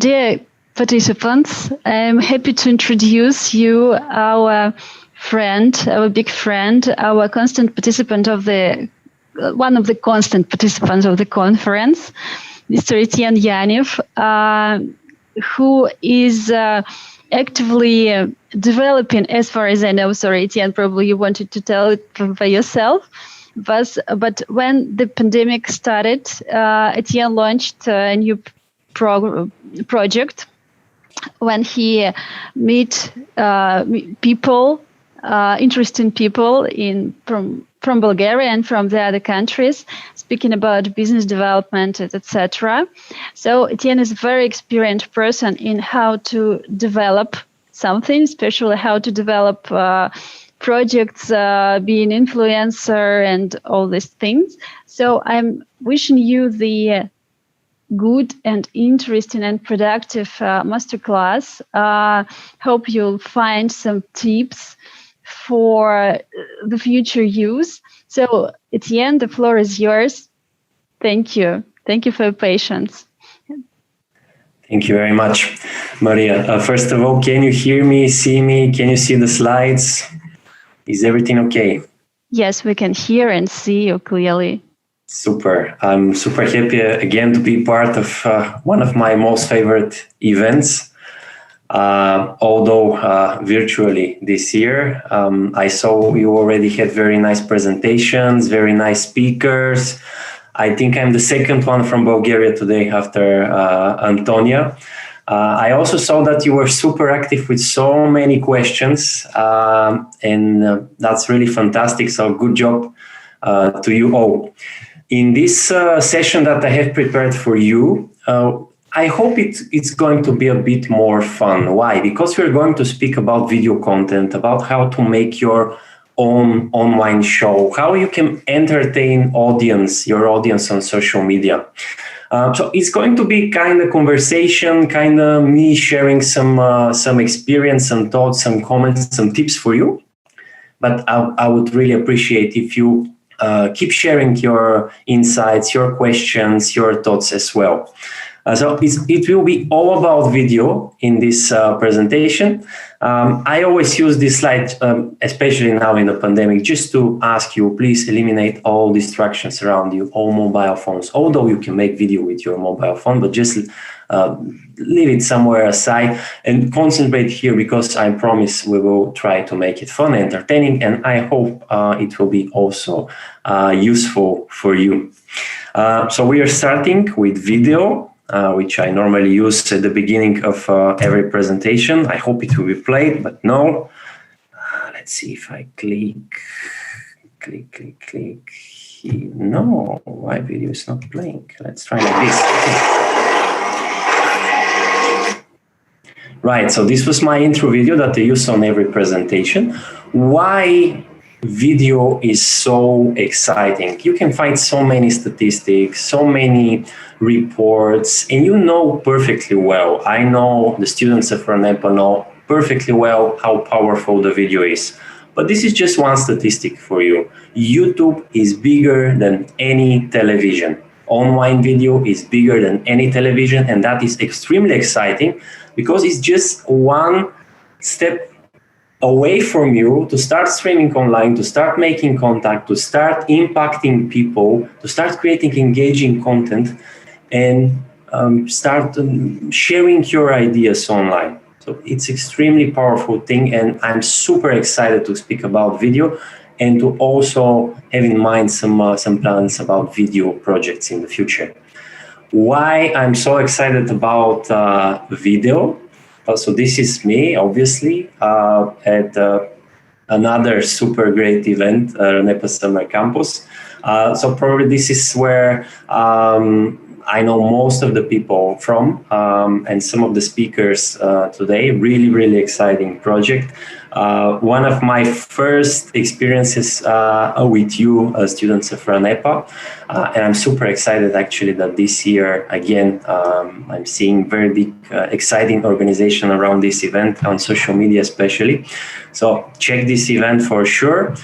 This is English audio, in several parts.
Dear participants, I'm happy to introduce you our friend, our big friend, our constant participant of one of the constant participants of the conference, Mr. Etьена Янева, who is actively developing, as far as I know. Sorry, Etьена, probably you wanted to tell it by yourself. But when the pandemic started, Etьena launched a new project when he met people, interesting people from Bulgaria and from the other countries, speaking about business development, etc. So Etьena is a very experienced person in how to develop something, especially how to develop projects, being influencer and all these things. So I'm wishing you the good and interesting and productive masterclass. Hope you'll find some tips for the future use. So Etьena, the floor is yours. Thank you. Thank you for your patience. Thank you very much, Maria. First of all, can you hear me, see me? Can you see the slides? Is everything okay? Yes, we can hear and see you clearly. Super. I'm super happy again to be part of one of my most favorite events. Although virtually this year, I saw you already had very nice presentations, very nice speakers. I think I'm the second one from Bulgaria today after Antonia. I also saw that you were super active with so many questions, and that's really fantastic. So good job to you all. In this session that I have prepared for you, I hope it's going to be a bit more fun. Why? Because we're going to speak about video content, about how to make your own online show, how you can entertain your audience on social media. So it's going to be kind of conversation, kind of me sharing some experience, some thoughts, some comments, some tips for you. But I would really appreciate if you keep sharing your insights, your questions, your thoughts as well. So it will be all about video in this presentation. I always use this slide, especially now in the pandemic, just to ask you, please eliminate all distractions around you, all mobile phones. Although you can make video with your mobile phone, but just leave it somewhere aside and concentrate here, because I promise we will try to make it fun, entertaining, and I hope it will be also useful for you. So we are starting with video, which I normally use at the beginning of every presentation. I hope it will be played, but no. Let's see if I click. No, my video is not playing. Let's try like this. Right, so this was my intro video that I use on every presentation. Why video is so exciting? You can find so many statistics, so many reports, and you know perfectly well, I know the students of RANEPA know perfectly well how powerful the video is. But this is just one statistic for you. YouTube is bigger than any television. Online video is bigger than any television, and that is extremely exciting because it's just one step away from you to start streaming online, to start making contact, to start impacting people, to start creating engaging content, and start sharing your ideas online. So it's extremely powerful thing, and I'm super excited to speak about video and to also have in mind some plans about video projects in the future. Why I'm so excited about video? So this is me, obviously, at another super great event, RANEPA Summer Campus. So probably this is where I know most of the people from, and some of the speakers today. Really, really exciting project. One of my first experiences with you, students of RANEPA, and I'm super excited actually that this year, again, I'm seeing very big, exciting organization around this event on social media especially. So check this event for sure.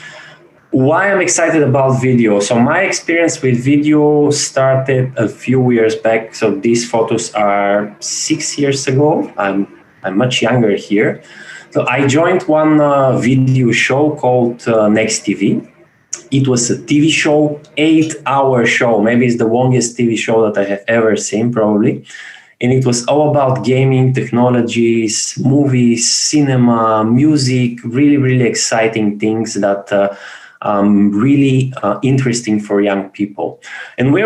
Why I'm excited about video. So my experience with video started a few years back. So these photos are 6 years ago. I'm much younger here. So I joined one video show called Next TV. It was a TV show, 8-hour show. Maybe it's the longest TV show that I have ever seen, probably. And it was all about gaming, technologies, movies, cinema, music, really, really exciting things that really interesting for young people. And we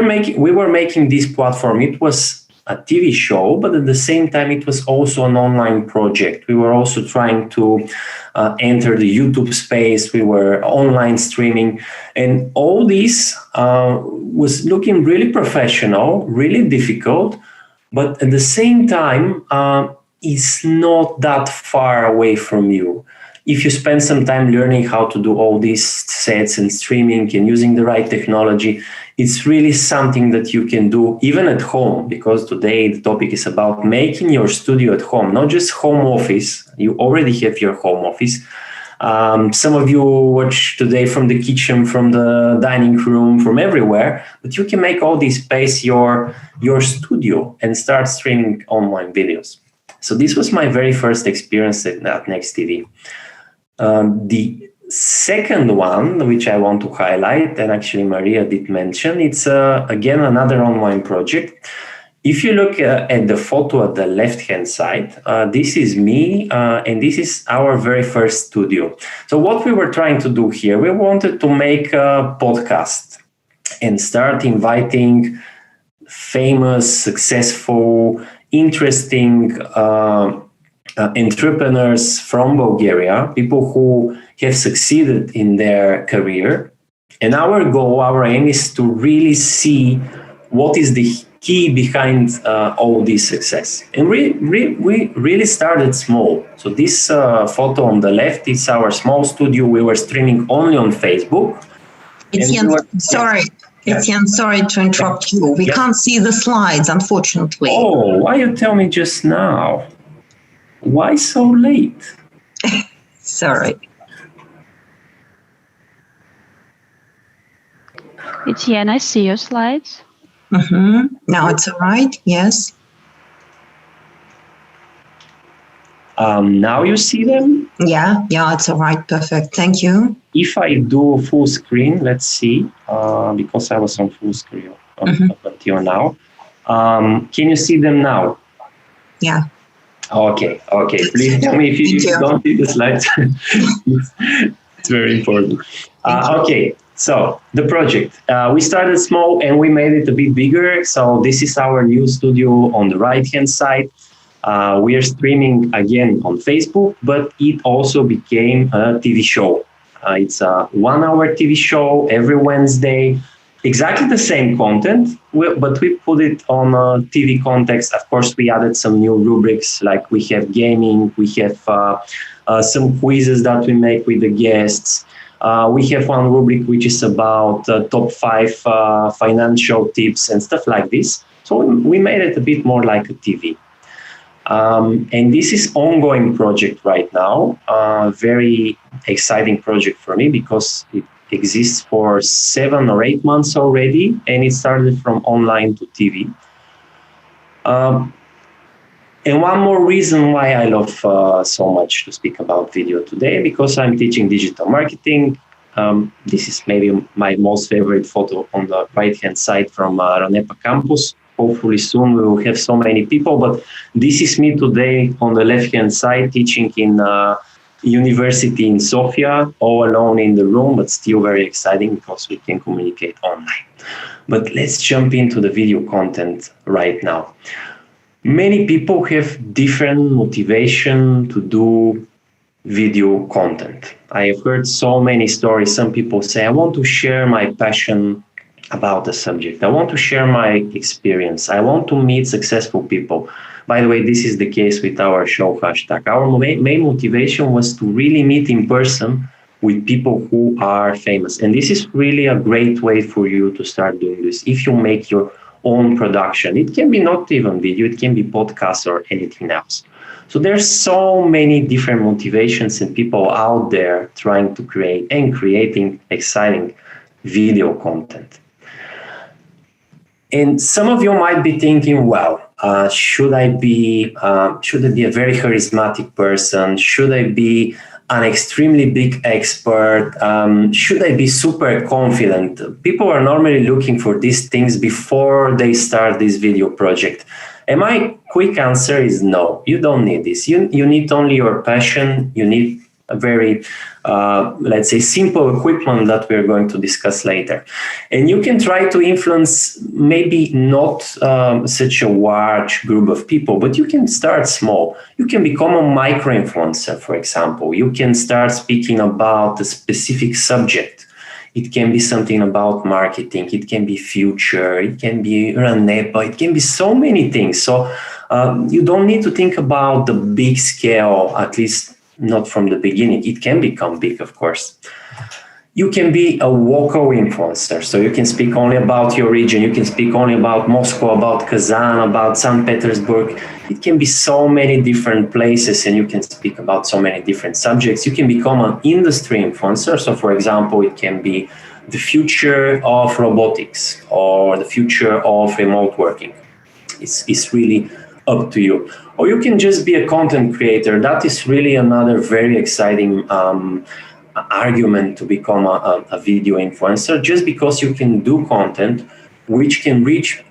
were making this platform. It was a TV show, but at the same time, it was also an online project. We were also trying to enter the YouTube space. We were online streaming, and all this was looking really professional, really difficult, but at the same time, it's not that far away from you. If you spend some time learning how to do all these sets and streaming and using the right technology, it's really something that you can do even at home, because today the topic is about making your studio at home, not just home office. You already have your home office. Some of you watch today from the kitchen, from the dining room, from everywhere, but you can make all this space your studio and start streaming online videos. So this was my very first experience at Next TV. The second one, which I want to highlight, and actually Maria did mention, it's again another online project. If you look at the photo at the left-hand side, this is me, and this is our very first studio. So what we were trying to do here, we wanted to make a podcast and start inviting famous, successful, interesting entrepreneurs from Bulgaria, people who have succeeded in their career. And our goal, our aim is to really see what is the key behind all this success. And we really started small. So this photo on the left is our small studio. We were streaming only on Facebook. Etienne, Etienne, sorry to interrupt you. We can't see the slides, unfortunately. Oh, why you tell me just now? Why so late? Sorry. Etienne, I see your slides. Now it's all right, yes. Now you see them? Yeah, it's all right, perfect, thank you. If I do full screen, let's see, because I was on full screen up until now. Can you see them now? Yeah. Okay. Please tell me if you don't see the slides. It's very important. Okay, so the project. We started small and we made it a bit bigger. So this is our new studio on the right-hand side. We are streaming again on Facebook, but it also became a TV show. It's a 1-hour TV show every Wednesday. Exactly the same content, but we put it on a TV context. Of course, we added some new rubrics, like we have gaming, we have some quizzes that we make with the guests. We have one rubric which is about top 5 financial tips and stuff like this. So we made it a bit more like a TV. And this is ongoing project right now. Very exciting project for me because it exists for 7 or 8 months already, and it started from online to TV. And one more reason why I love so much to speak about video today, because I'm teaching digital marketing. This is maybe my most favorite photo on the right-hand side from Ronepa campus. Hopefully soon we will have so many people, but this is me today on the left-hand side teaching in university in Sofia, all alone in the room, but still very exciting because we can communicate online. But let's jump into the video content right now. Many people have different motivation to do video content. I have heard so many stories. Some people say, I want to share my passion about the subject. I want to share my experience. I want to meet successful people. By the way, this is the case with our show hashtag. Our main motivation was to really meet in person with people who are famous. And this is really a great way for you to start doing this. If you make your own production, it can be not even video, it can be podcast or anything else. So there's so many different motivations and people out there trying to create and creating exciting video content. And some of you might be thinking, well, should I be a very charismatic person? Should I be an extremely big expert? Should I be super confident? People are normally looking for these things before they start this video project. And my quick answer is no, you don't need this. You need only your passion. You need a very, let's say, simple equipment that we're going to discuss later. And you can try to influence maybe not such a large group of people, but you can start small. You can become a micro-influencer, for example. You can start speaking about a specific subject. It can be something about marketing. It can be future. It can be Ranepa. It can be so many things. So you don't need to think about the big scale, at least not from the beginning. It can become big, of course. You can be a local influencer. So you can speak only about your region. You can speak only about Moscow, about Kazan, about St. Petersburg. It can be so many different places, and you can speak about so many different subjects. You can become an industry influencer. So, for example, it can be the future of robotics or the future of remote working. It's really up to you. Or you can just be a content creator. That is really another very exciting argument to become a video influencer, just because you can do content which can reach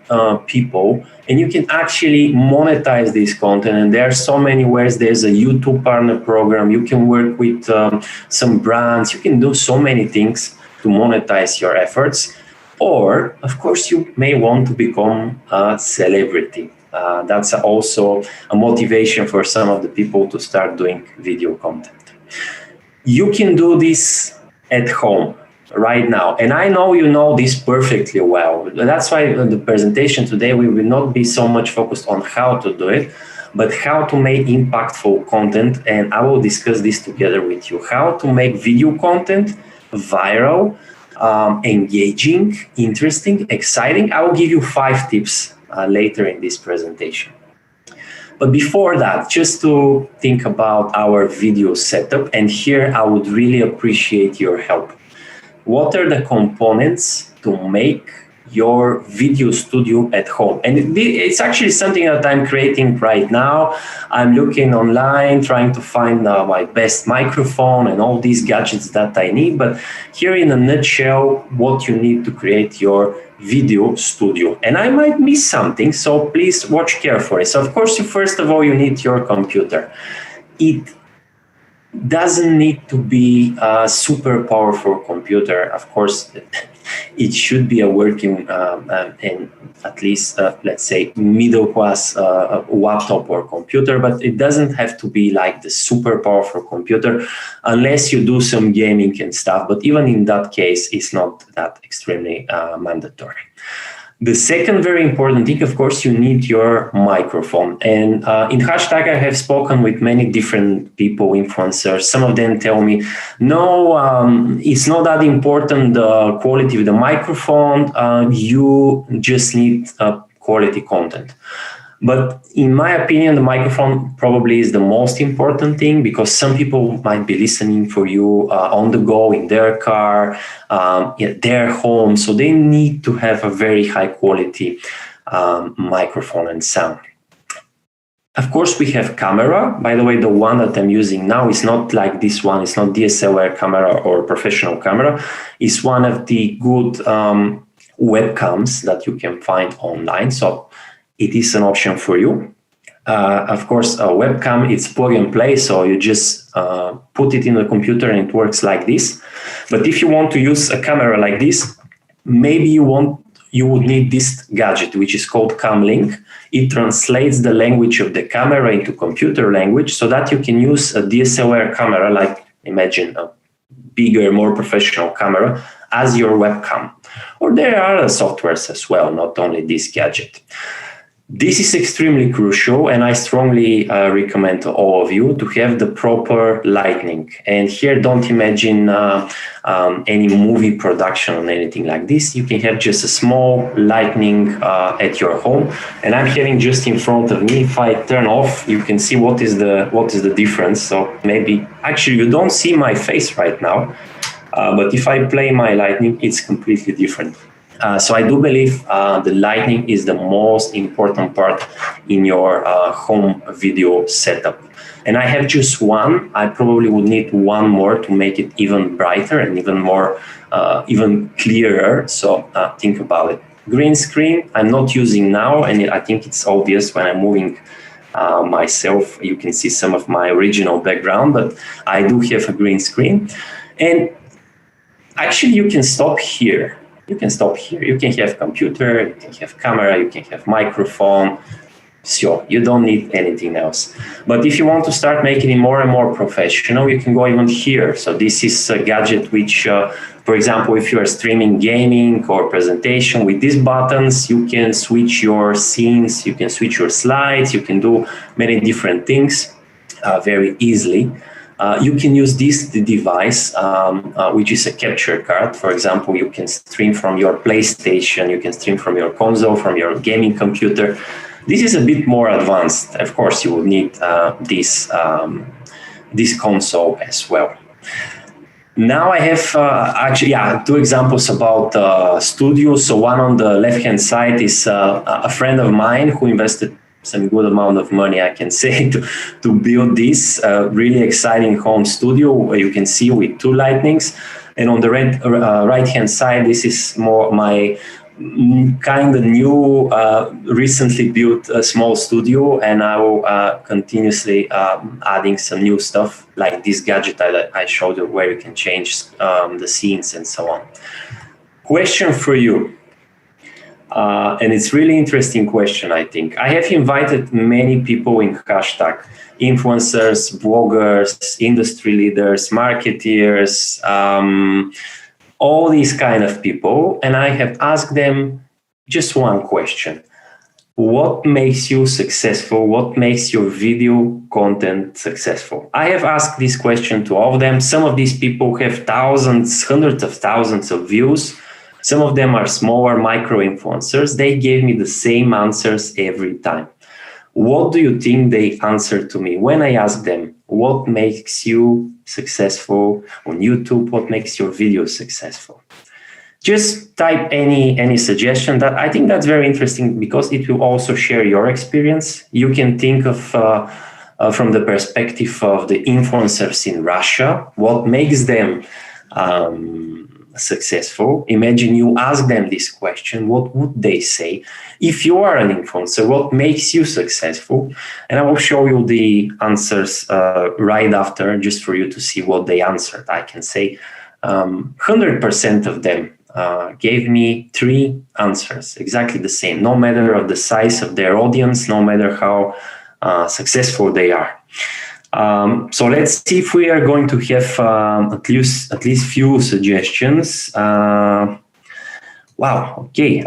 people, and you can actually monetize this content. And there are so many ways. There's a YouTube partner program. You can work with some brands. You can do so many things to monetize your efforts. Or, of course, you may want to become a celebrity. That's also a motivation for some of the people to start doing video content. You can do this at home right now. And I know you know this perfectly well. That's why the presentation today, we will not be so much focused on how to do it, but how to make impactful content. And I will discuss this together with you. How to make video content viral, engaging, interesting, exciting. I will give you 5 tips later in this presentation. But before that, just to think about our video setup, and here I would really appreciate your help. What are the components to make your video studio at home? And it's actually something that I'm creating right now. I'm looking online, trying to find my best microphone and all these gadgets that I need. But here in a nutshell, what you need to create your video studio. And I might miss something, so please watch carefully. So of course, first of all, you need your computer. It doesn't need to be a super powerful computer. Of course, it should be a working and at least, let's say, middle class laptop or computer, but it doesn't have to be like the super powerful computer unless you do some gaming and stuff. But even in that case, it's not that extremely mandatory. The second very important thing, of course, you need your microphone. And in hashtag, I have spoken with many different people, influencers. Some of them tell me, no, it's not that important, the quality of the microphone. You just need quality content. But in my opinion, the microphone probably is the most important thing, because some people might be listening for you on the go, in their car, at their home. So they need to have a very high quality microphone and sound. Of course, we have camera. By the way, the one that I'm using now is not like this one. It's not DSLR camera or professional camera. It's one of the good webcams that you can find online. So it is an option for you. Of course, a webcam, it's plug and play, so you just put it in the computer and it works like this. But if you want to use a camera like this, maybe you would need this gadget, which is called CamLink. It translates the language of the camera into computer language so that you can use a DSLR camera, like imagine a bigger, more professional camera, as your webcam. Or there are other softwares as well, not only this gadget. This is extremely crucial, and I strongly recommend to all of you to have the proper lighting. And here, don't imagine any movie production or anything like this. You can have just a small lighting at your home, and I'm having just in front of me. If I turn off, you can see what is the difference. So maybe actually you don't see my face right now, but if I play my lighting, it's completely different. So I do believe the lighting is the most important part in your home video setup. And I have just one. I probably would need one more to make it even brighter and even more, even clearer. So think about it. Green screen, I'm not using now, and I think it's obvious when I'm moving myself. You can see some of my original background, but I do have a green screen. And actually, you can stop here. You can stop here. You can have computer, you can have camera, you can have microphone. Sure, you don't need anything else. But if you want to start making it more and more professional, you can go even here. So this is a gadget which, for example, if you are streaming gaming or presentation with these buttons, you can switch your scenes, you can switch your slides, you can do many different things very easily. You can use this device, which is a capture card. For example, you can stream from your PlayStation, you can stream from your console, from your gaming computer. This is a bit more advanced. Of course, you will need this console as well. Now I have two examples about studio. So one on the left-hand side is a friend of mine who invested some good amount of money, I can say, to build this really exciting home studio where you can see with two lightnings. And on the right-hand side, this is more my kind of new, recently built small studio, and I will continuously adding some new stuff like this gadget I showed you where you can change the scenes and so on. Question for you. And it's really interesting question, I think. I have invited many people in hashtag, influencers, bloggers, industry leaders, marketeers, all these kind of people. And I have asked them just one question. What makes you successful? What makes your video content successful? I have asked this question to all of them. Some of these people have thousands, hundreds of thousands of views. Some of them are smaller micro influencers. They gave me the same answers every time. What do you think they answered to me when I asked them, what makes you successful on YouTube? What makes your video successful? Just type any suggestion. That I think that's very interesting because it will also share your experience. You can think of from the perspective of the influencers in Russia, what makes them successful. Imagine you ask them this question, what would they say? If you are an influencer, what makes you successful? And I will show you the answers right after, just for you to see what they answered. I can say 100% of them gave me 3 answers, exactly the same, no matter of the size of their audience, no matter how successful they are. So let's see if we are going to have at least few suggestions. Wow. Okay.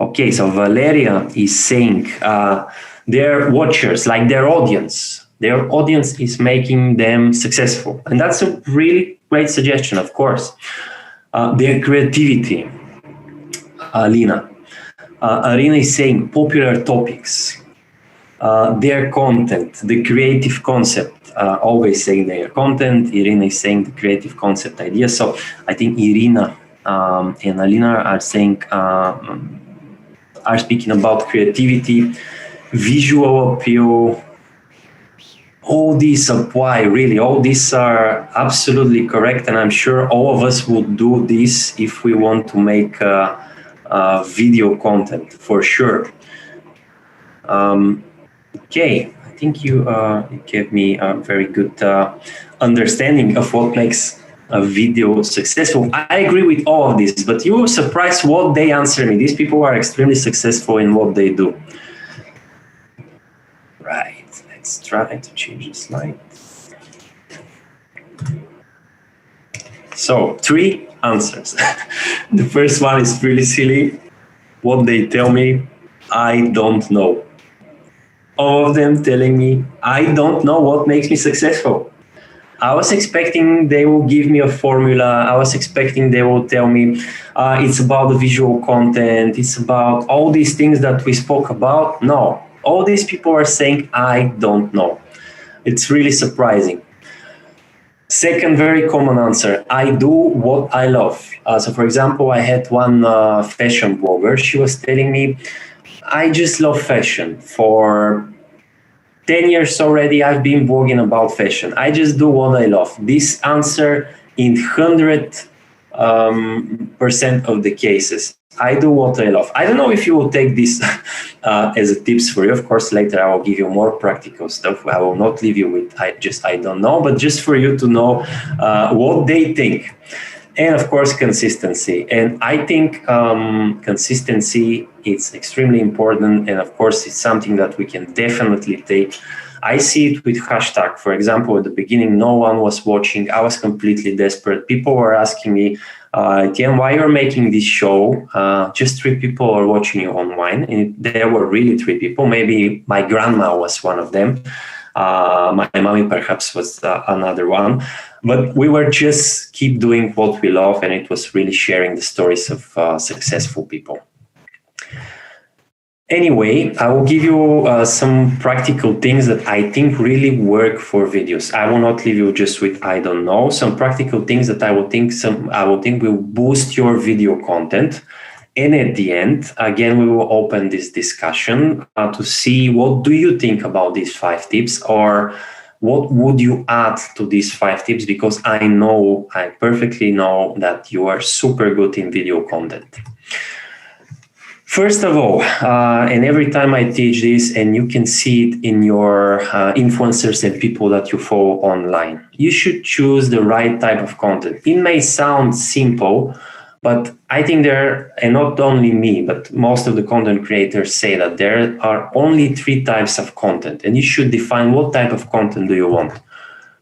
Okay. So Valeria is saying their watchers, like their audience is making them successful, and that's a really great suggestion. Of course, their creativity. Alina is saying popular topics. Their content, the creative concept, always saying their content. Irina is saying the creative concept idea. So I think Irina and Alina are saying, are speaking about creativity, visual appeal. All these apply, really. All these are absolutely correct. And I'm sure all of us would do this if we want to make video content, for sure. Okay, I think you gave me a very good understanding of what makes a video successful. I agree with all of this, but you were surprised what they answer me. These people are extremely successful in what they do. Right, let's try to change the slide. So 3 answers. The first one is really silly. What they tell me, I don't know. All of them telling me, I don't know what makes me successful. I was expecting they will give me a formula. I was expecting they will tell me it's about the visual content. It's about all these things that we spoke about. No, all these people are saying, I don't know. It's really surprising. Second very common answer, I do what I love. So for example, I had one fashion blogger. She was telling me, I just love fashion. For 10 years already, I've been blogging about fashion. I just do what I love. This answer in 100% of the cases. I do what I love. I don't know if you will take this as a tips for you. Of course, later I will give you more practical stuff. I will not leave you with I don't know, but just for you to know what they think. And of course, consistency. And I think consistency is extremely important. And of course, it's something that we can definitely take. I see it with hashtag. For example, at the beginning, no one was watching. I was completely desperate. People were asking me, Etienne, why you're making this show? Just 3 people are watching you online. And there were really 3 people. Maybe my grandma was one of them. My mommy perhaps was another one. But we were just keep doing what we love, and it was really sharing the stories of successful people. Anyway, I will give you some practical things that I think really work for videos. I will not leave you just with I don't know. Some practical things that I will think will boost your video content. And at the end, again, we will open this discussion to see what do you think about these 5 tips, or what would you add to these 5 tips? Because I perfectly know that you are super good in video content. First of all, and every time I teach this, and you can see it in your influencers and people that you follow online, you should choose the right type of content. It may sound simple, but I think and not only me, but most of the content creators say that there are only 3 types of content, and you should define what type of content do you want.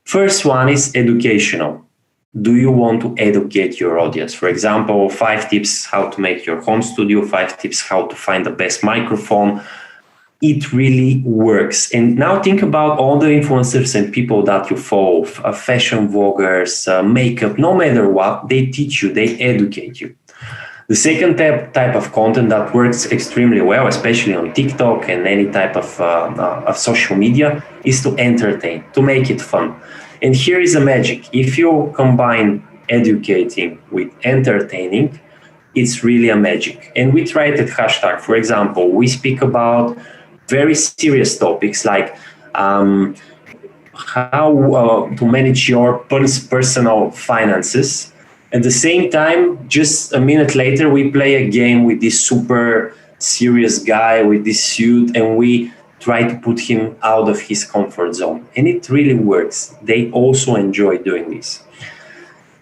First one is educational. Do you want to educate your audience? For example, 5 tips how to make your home studio, 5 tips how to find the best microphone. It really works. And now think about all the influencers and people that you follow, fashion vloggers, makeup, no matter what, they teach you, they educate you. The second type of content that works extremely well, especially on TikTok and any type of social media, is to entertain, to make it fun. And here is the magic. If you combine educating with entertaining, it's really a magic. And we try it at hashtag. For example, we speak about very serious topics like how to manage your personal finances. At the same time, just a minute later, we play a game with this super serious guy with this suit, and we try to put him out of his comfort zone. And it really works. They also enjoy doing this.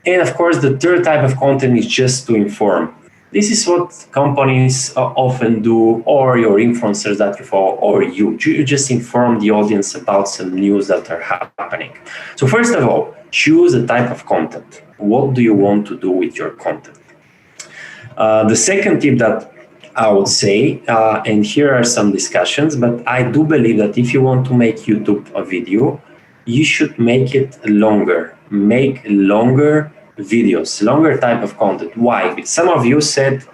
And of course, the third type of content is just to inform. This is what companies often do, or your influencers that you follow, or you just inform the audience about some news that are happening. So first of all, choose a type of content. What do you want to do with your content? The second tip that I would say, and here are some discussions, but I do believe that if you want to make YouTube a video, you should make it longer. Make longer videos, longer type of content. Why? Some of you said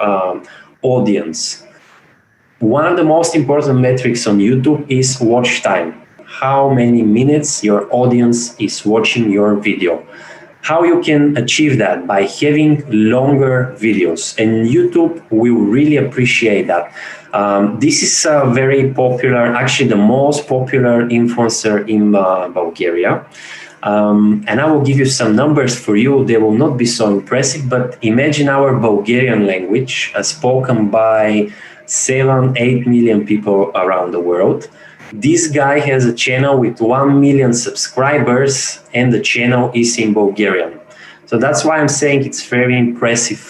audience. One of the most important metrics on YouTube is watch time. How many minutes your audience is watching your video. How you can achieve that? By having longer videos. And YouTube will really appreciate that. This is a very popular, actually the most popular influencer in Bulgaria. And I will give you some numbers for you. They will not be so impressive, but imagine our Bulgarian language spoken by 7-8 million people around the world. This guy has a channel with 1 million subscribers, and the channel is in Bulgarian. So that's why I'm saying it's very impressive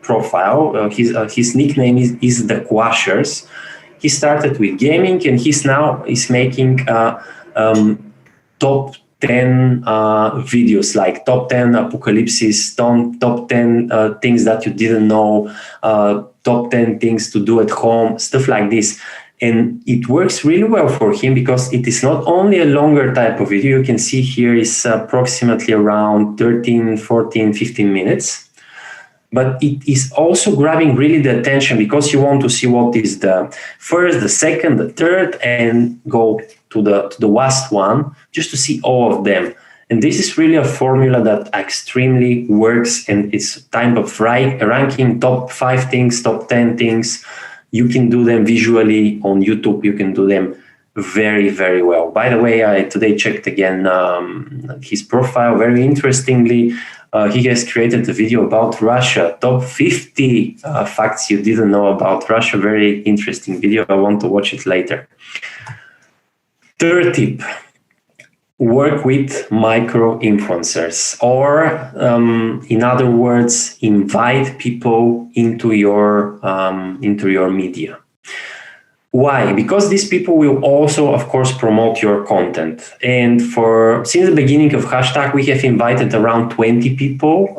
profile. His nickname is the Quashers. He started with gaming, and he's now making top 10 videos, like top 10 apocalypses, top 10 things that you didn't know, top 10 things to do at home, stuff like this. And it works really well for him because it is not only a longer type of video. You can see here is approximately around 13, 14, 15 minutes. But it is also grabbing really the attention because you want to see what is the first, the second, the third, and go to the last one just to see all of them. And this is really a formula that extremely works, and it's time of ranking top 5 things, top 10 things. You can do them visually on YouTube. You can do them very, very well. By the way, I today checked again his profile. Very interestingly, he has created a video about Russia, top 50 facts you didn't know about Russia. Very interesting video. I want to watch it later. Third tip, work with micro-influencers, or in other words, invite people into your media. Why? Because these people will also, of course, promote your content. And since the beginning of Hashtag, we have invited around 20 people,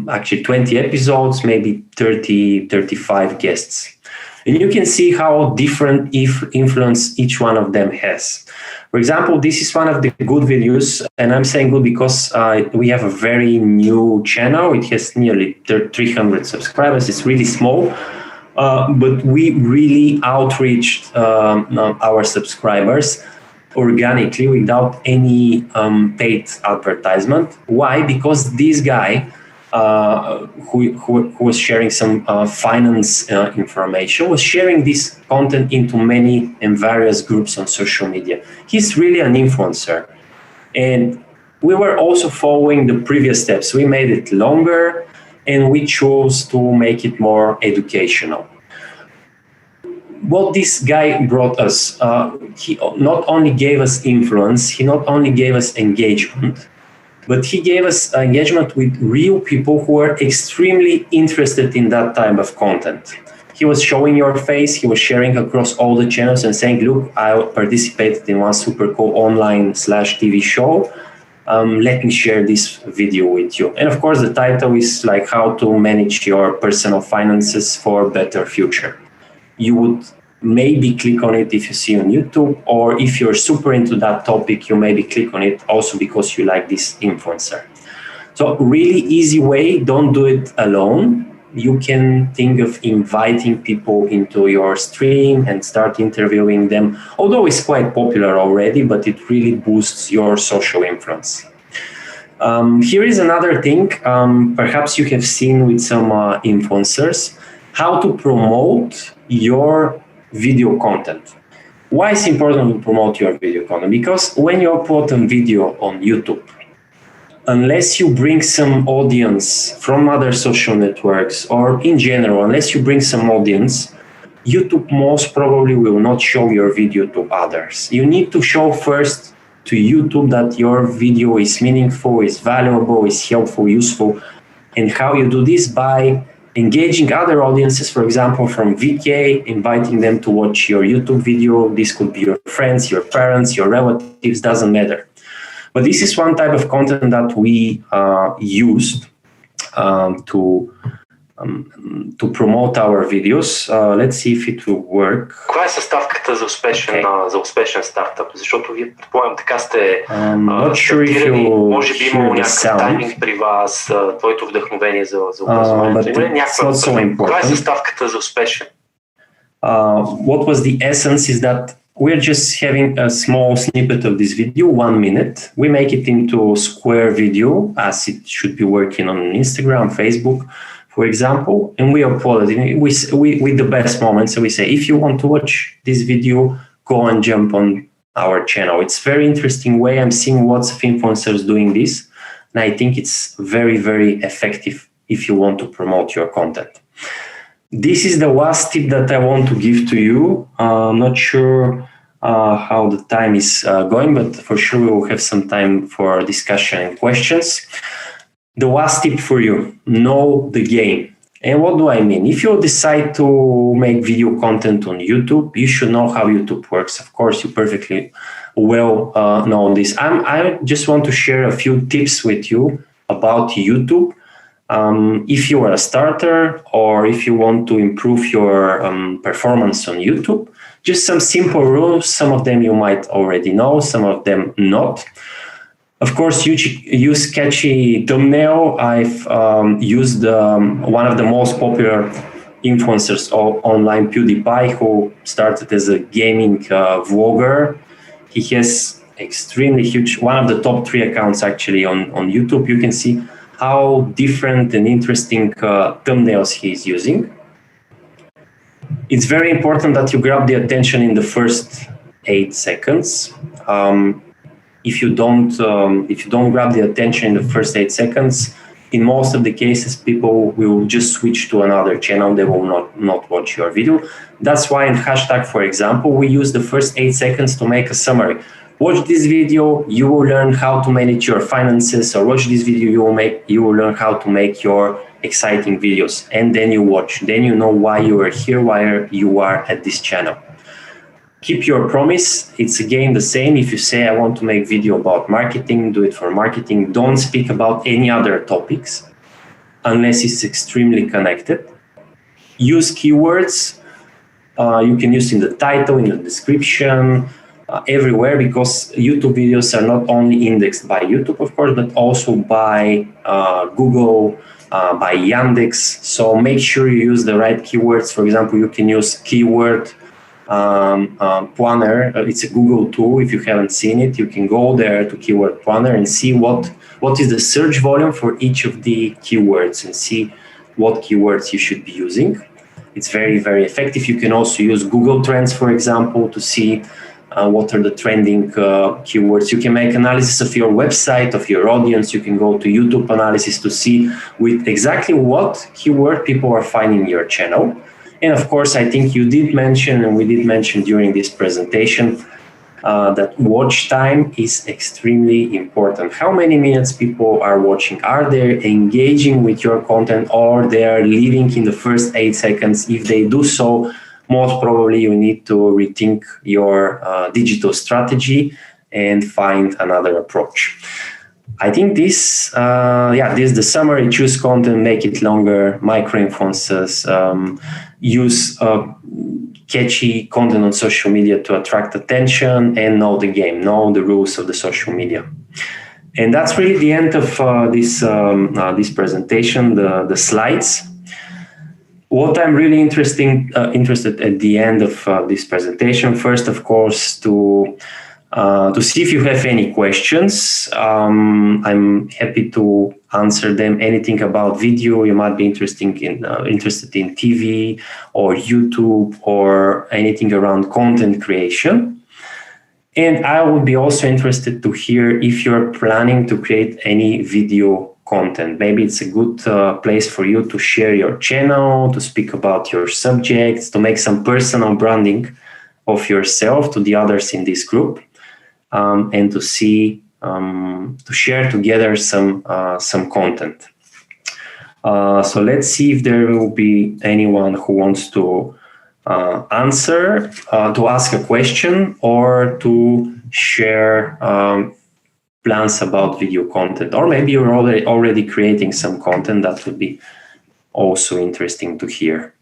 actually 20 episodes, maybe 30, 35 guests. And you can see how different influence each one of them has. For example, this is one of the good videos, and I'm saying good because we have a very new channel. It has nearly 300 subscribers. It's really small. But we really outreached our subscribers organically without any paid advertisement. Why? Because this guy who was sharing some finance information was sharing this content into many and various groups on social media. He's really an influencer. And we were also following the previous steps. We made it longer, and we chose to make it more educational. What this guy brought us, he not only gave us influence, he not only gave us engagement, but he gave us engagement with real people who are extremely interested in that type of content. He was showing your face, he was sharing across all the channels and saying, look, I participated in one super cool online/TV show. Let me share this video with you. And of course, the title is like how to manage your personal finances for a better future. You would maybe click on it if you see on YouTube, or if you're super into that topic, you maybe click on it also because you like this influencer. So really easy way, don't do it alone. You can think of inviting people into your stream and start interviewing them, although it's quite popular already, but it really boosts your social influence. Here is another thing, perhaps you have seen with some influencers, how to promote your video content. Why is it important to promote your video content? Because when you upload a video on YouTube, unless you bring some audience from other social networks, or in general, unless you bring some audience, YouTube most probably will not show your video to others. You need to show first to YouTube that your video is meaningful, is valuable, is helpful, useful. And how you do this? By engaging other audiences, for example, from VK, inviting them to watch your YouTube video. This could be your friends, your parents, your relatives, doesn't matter. But this is one type of content that we used to promote our videos. Let's see if it will work. Коя е съставката за успешен стартъп? Защото вие, предполагам, така сте стартирали, може би имало някакъв тайминг при вас, твоето вдъхновение за образованието. Коя е съставката за успешен? What was the essence is that we're just having a small snippet of this video, 1 minute. We make it into square video as it should be working on Instagram, Facebook, for example, and we upload it with the best moments. So we say, if you want to watch this video, go and jump on our channel. It's a very interesting way. I'm seeing lots of influencers doing this, and I think it's very, very effective if you want to promote your content. This is the last tip that I want to give to you. I'm not sure how the time is going, but for sure we will have some time for discussion and questions. The last tip for you, know the game. And what do I mean? If you decide to make video content on YouTube, you should know how YouTube works. Of course, you perfectly well know this. I just want to share a few tips with you about YouTube. If you are a starter or if you want to improve your performance on YouTube, just some simple rules. Some of them you might already know, some of them not. Of course, use catchy thumbnail. I've used one of the most popular influencers online, PewDiePie, who started as a gaming vlogger. He has extremely huge, one of the top 3 accounts actually on YouTube. You can see how different and interesting thumbnails he is using. It's very important that you grab the attention in the first 8 seconds. If you don't grab the attention in the first 8 seconds, in most of the cases, people will just switch to another channel. They will not watch your video. That's why in hashtag, for example, we use the first 8 seconds to make a summary. Watch this video, you will learn how to manage your finances, or watch this video, you will learn how to make your exciting videos. And then you watch, then you know why you are here, why you are at this channel. Keep your promise. It's again the same. If you say, I want to make video about marketing, do it for marketing. Don't speak about any other topics unless it's extremely connected. Use keywords. You can use in the title, in the description, everywhere, because YouTube videos are not only indexed by YouTube, of course, but also by Google, by Yandex. So make sure you use the right keywords. For example, you can use keyword planner. It's a Google tool. If you haven't seen it, you can go there to keyword planner and see what is the search volume for each of the keywords and see what keywords you should be using. It's very, very effective. You can also use Google Trends, for example, to see what are the trending keywords. You can make analysis of your website, of your audience. You can go to YouTube analysis to see with exactly what keyword people are finding your channel. And of course, I think you did mention, and we did mention during this presentation, that watch time is extremely important. How many minutes people are watching? Are they engaging with your content, or they are leaving in the first 8 seconds? If they do so, most probably you need to rethink your digital strategy and find another approach. I think this is the summary. Choose content, make it longer, micro-influencers, use catchy content on social media to attract attention, and know the game, know the rules of the social media. And that's really the end of this presentation, the slides. What I'm really interested at the end of this presentation, first, of course, to see if you have any questions. I'm happy to answer them. Anything about video you might be interested in TV or YouTube, or anything around content creation. And I would be also interested to hear if you're planning to create any video content. Maybe it's a good place for you to share your channel, to speak about your subjects, to make some personal branding of yourself to the others in this group. And to share together some content. So let's see if there will be anyone who wants to answer, to ask a question, or to share plans about video content. Or maybe you're already creating some content. That would be also interesting to hear.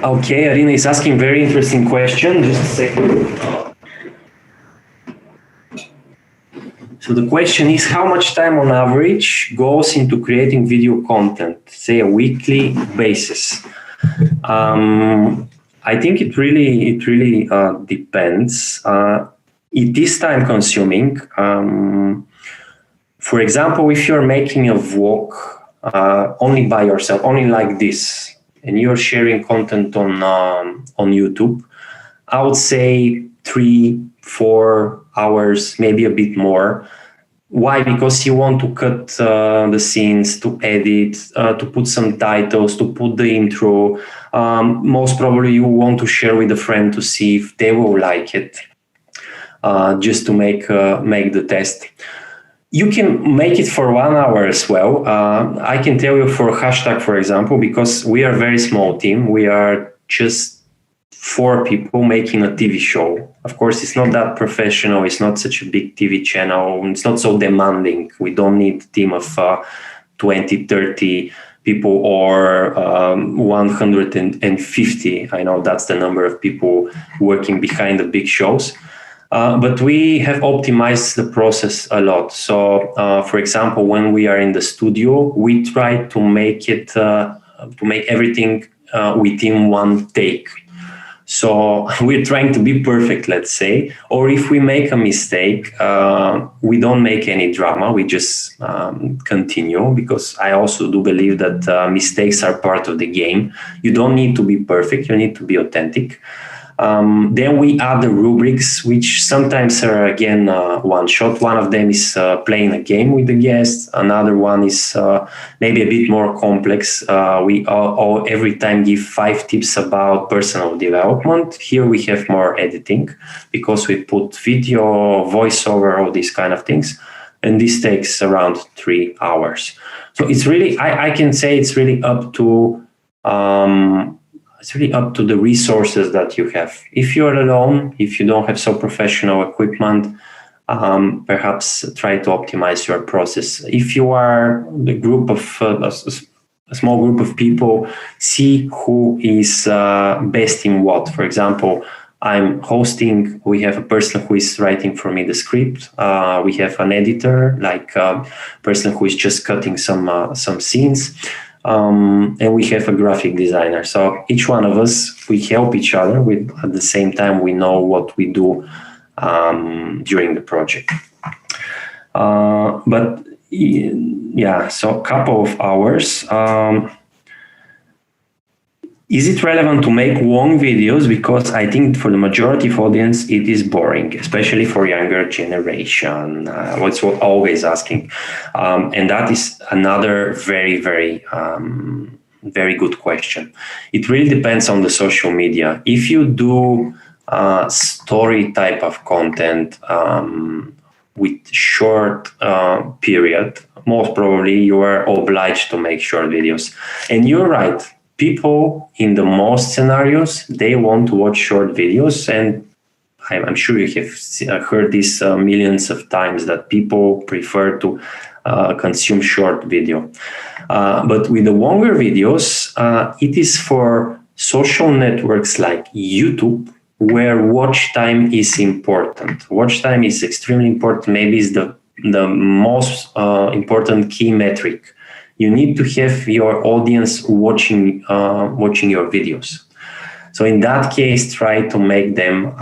Okay, Arina is asking very interesting question. Just a second. So the question is, how much time on average goes into creating video content, say a weekly basis? I think it really depends. It is time consuming. For example, if you're making a vlog only by yourself, only like this, and you're sharing content on YouTube, I would say 3-4 hours, maybe a bit more. Why? Because you want to cut the scenes, to edit, to put some titles, to put the intro. Most probably you want to share with a friend to see if they will like it, just to make the test. You can make it for 1 hour as well. I can tell you for hashtag, for example, because we are a very small team. We are just 4 people making a TV show. Of course, it's not that professional. It's not such a big TV channel. It's not so demanding. We don't need a team of 20, 30 people or 150. I know that's the number of people working behind the big shows. But we have optimized the process a lot. So, for example, when we are in the studio, we try to make everything within one take. So we're trying to be perfect, let's say. Or if we make a mistake, we don't make any drama. We just continue, because I also do believe that mistakes are part of the game. You don't need to be perfect. You need to be authentic. Then we add the rubrics, which sometimes are, again, one shot. One of them is playing a game with the guest. Another one is maybe a bit more complex. We all every time give 5 tips about personal development. Here we have more editing, because we put video, voiceover, all these kind of things. And this takes around 3 hours. So it's really, I can say it's really up to... It's really up to the resources that you have. If you're alone, if you don't have so professional equipment, perhaps try to optimize your process. If you are the group of a small group of people, see who is best in what. For example, I'm hosting. We have a person who is writing for me the script. We have an editor, like a person who is just cutting some scenes. And we have a graphic designer. So each one of us, we help each other. At the same time, we know what we do during the project. But yeah, so a couple of hours. Is it relevant to make long videos? Because I think for the majority of audience, it is boring, especially for younger generation. What's what always asking. And that is another very, very, very good question. It really depends on the social media. If you do story type of content with short period, most probably you are obliged to make short videos. And you're right. People in the most scenarios, they want to watch short videos, and I'm sure you have heard this millions of times that people prefer to consume short video. But with the longer videos, it is for social networks like YouTube, where watch time is important. Watch time is extremely important. Maybe it's the most important key metric. You need to have your audience watching your videos. So in that case, try to make them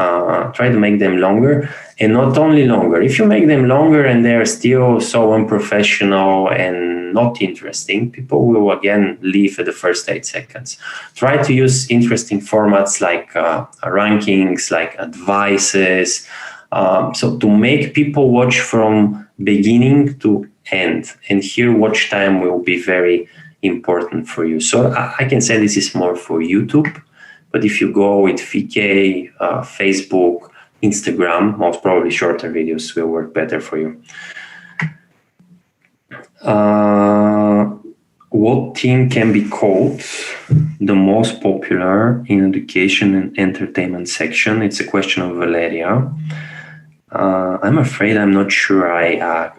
longer, and not only longer. If you make them longer and they are still so unprofessional and not interesting, people will again leave at the first 8 seconds. Try to use interesting formats like rankings, like advices, so to make people watch from beginning to end. And here watch time will be very important for you. So I can say this is more for YouTube, but if you go with VK, Facebook, Instagram, most probably shorter videos will work better for you. What team can be called the most popular in education and entertainment section? It's a question of Valeria. I'm afraid I'm not sure I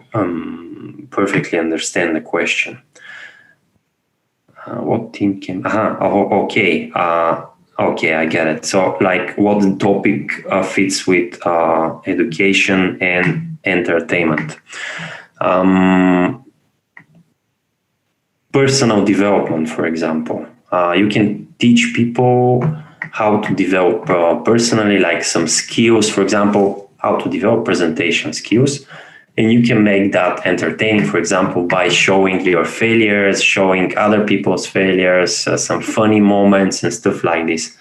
perfectly understand the question. What team can... okay. Okay, I get it. So, like, what the topic fits with education and entertainment. Personal development, for example. You can teach people how to develop personally, like some skills, for example, how to develop presentation skills. And you can make that entertaining, for example, by showing your failures, showing other people's failures, some funny moments and stuff like this.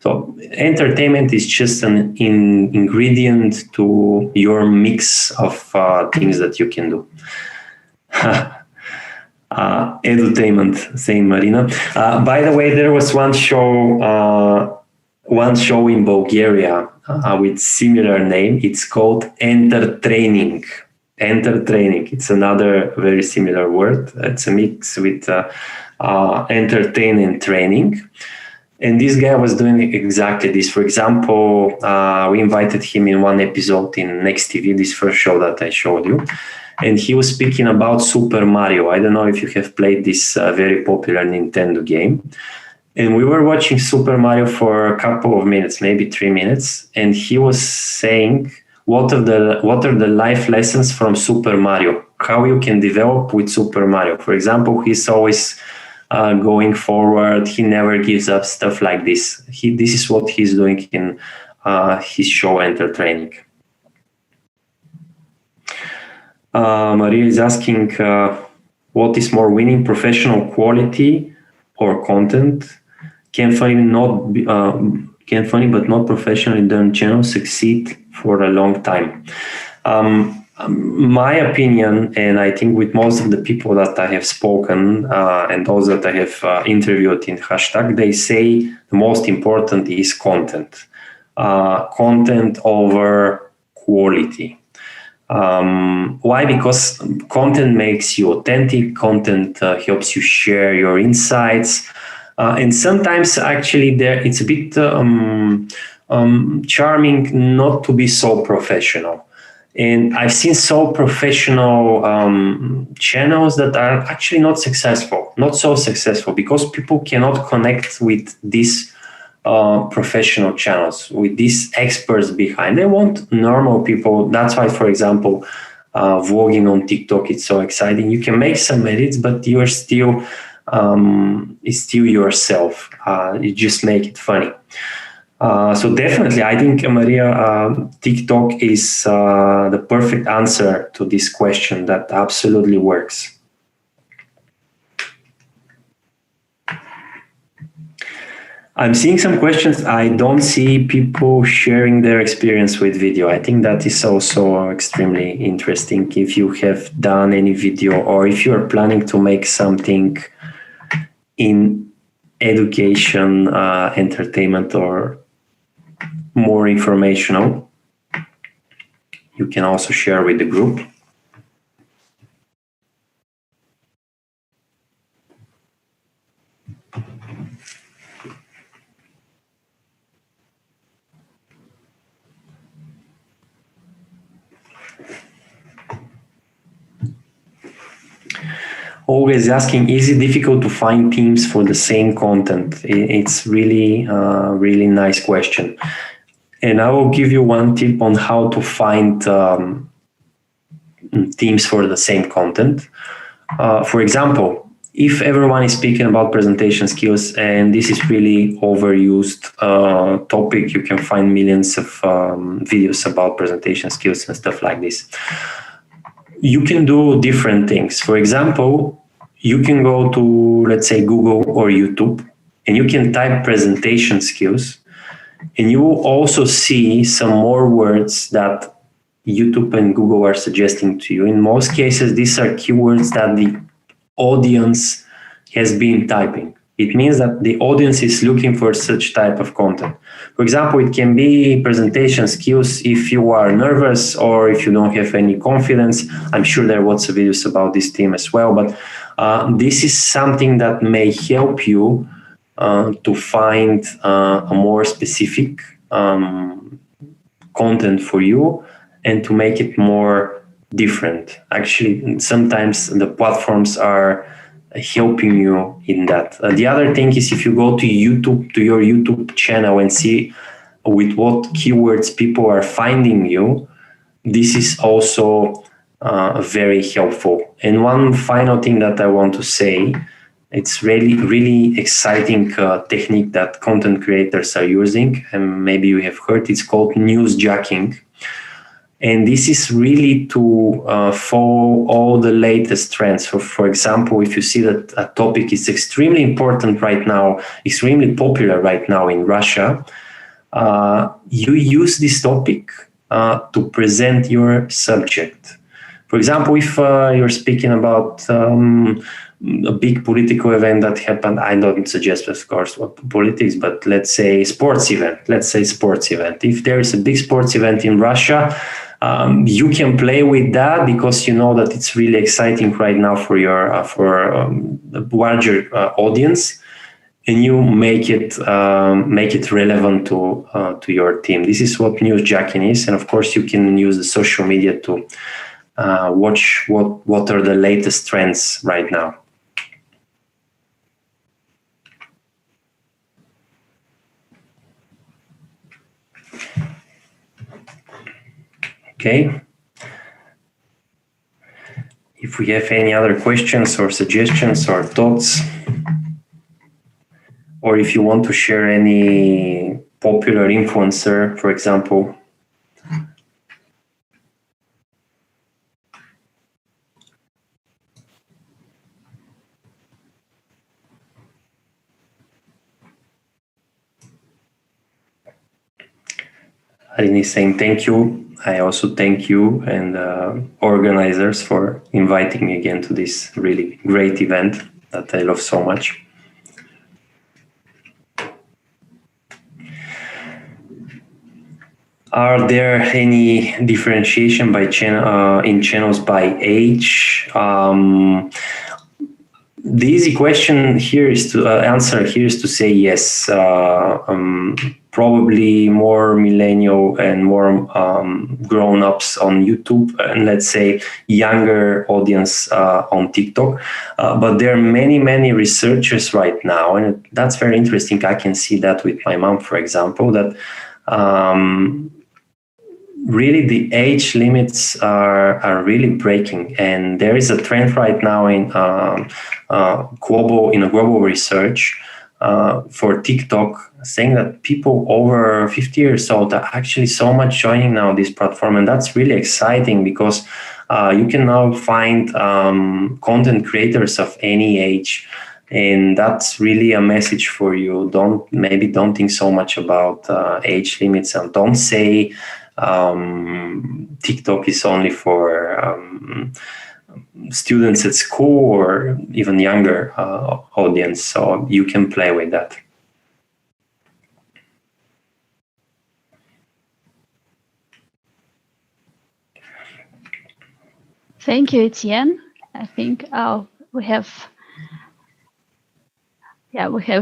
So entertainment is just an ingredient to your mix of things that you can do. Edutainment, saying Marina. By the way, there was one show in Bulgaria with similar name. It's called Entertraining. Entertraining. It's another very similar word. It's a mix with entertain and training. And this guy was doing exactly this. For example, we invited him in one episode in Next TV, this first show that I showed you. And he was speaking about Super Mario. I don't know if you have played this very popular Nintendo game. And we were watching Super Mario for a couple of minutes, maybe 3 minutes. And he was saying, what are the life lessons from Super Mario? How you can develop with Super Mario? For example, he's always going forward. He never gives up, stuff like this. This is what he's doing in his show Entertraining. Maria is asking, what is more winning, professional quality or content? Can funny but not professionally done channels succeed for a long time? My opinion, and I think with most of the people that I have spoken and those that I have interviewed in hashtag, they say the most important is content. Content over quality. Why? Because content makes you authentic. Content helps you share your insights. And sometimes actually it's a bit charming not to be so professional. And I've seen so professional channels that are actually not so successful because people cannot connect with these professional channels, with these experts behind. They want normal people. That's why, for example, vlogging on TikTok, it's so exciting. You can make some edits, but you're still, it's still yourself. You just make it funny. So definitely, I think, Maria, TikTok is the perfect answer to this question that absolutely works. I'm seeing some questions. I don't see people sharing their experience with video. I think that is also extremely interesting. If you have done any video or if you are planning to make something in education, entertainment, or more informational, you can also share with the group. Always asking, is it difficult to find themes for the same content? It's really, really nice question. And I will give you one tip on how to find themes for the same content. For example, if everyone is speaking about presentation skills, and this is really overused topic, you can find millions of videos about presentation skills and stuff like this. You can do different things. For example, you can go to, let's say, Google or YouTube, and you can type presentation skills, and you will also see some more words that YouTube and Google are suggesting to you. In most cases, these are keywords that the audience has been typing. It means that the audience is looking for such type of content. For example, it can be presentation skills if you are nervous or if you don't have any confidence. I'm sure there are lots of videos about this theme as well, but this is something that may help you to find a more specific content for you and to make it more different. Actually, sometimes the platforms are helping you in that. The other thing is, if you go to YouTube, to your YouTube channel, and see with what keywords people are finding you, this is also very helpful. And one final thing that I want to say, it's really, really exciting technique that content creators are using, and maybe you have heard, it's called newsjacking. And this is really to follow all the latest trends. For example, if you see that a topic is extremely important right now, extremely popular right now in Russia, you use this topic to present your subject. For example, if you're speaking about a big political event that happened, I don't suggest, of course, politics, but let's say sports event. If there is a big sports event in Russia, you can play with that because you know that it's really exciting right now for your a larger audience, and you make it relevant to your team. This is what newsjacking is, and of course you can use the social media to watch what are the latest trends right now. Okay. If we have any other questions or suggestions or thoughts, or if you want to share any popular influencer, for example. Arini is saying thank you. I also thank you and organizers for inviting me again to this really great event that I love so much. Are there any differentiation by in channels by age? The easy question here is to answer here is to say yes. Probably more millennial and more grown-ups on YouTube, and let's say younger audience on TikTok. But there are many researchers right now, and that's very interesting. I can see that with my mom, for example, that really the age limits are really breaking, and there is a trend right now in global research for TikTok saying that people over 50 years old are actually so much joining now this platform, and that's really exciting because you can now find content creators of any age, and that's really a message for you. Don't think so much about age limits, and don't say TikTok is only for students at school or even younger audience, so you can play with that. Thank you, Etienne. I think we have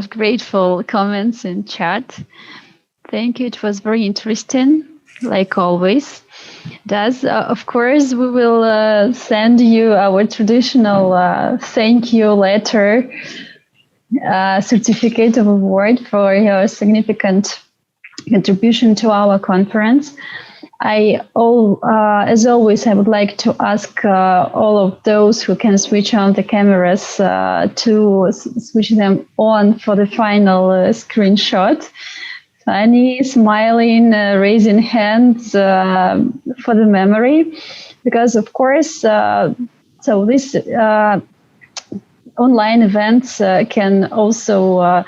grateful comments in chat. Thank you. It was very interesting, like always. Of course, we will send you our traditional thank you letter, certificate of award for your significant contribution to our conference. As always, I would like to ask all of those who can switch on the cameras to switch them on for the final screenshot. Funny, smiling, raising hands for the memory, because of course, so this online events can also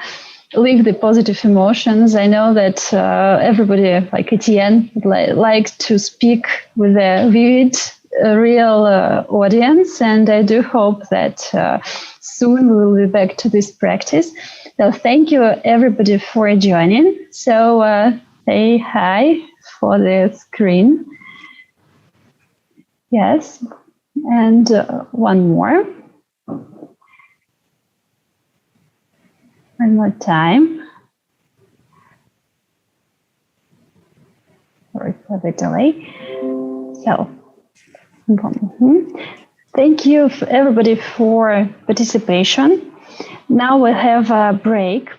leave the positive emotions. I know that everybody, like Etienne, likes to speak with a vivid, real audience, and I do hope that soon we will be back to this practice. So thank you everybody for joining. So say hi for the screen. Yes, and one more. One more time. Sorry for the delay. So, thank you everybody for participation. Now we'll have a break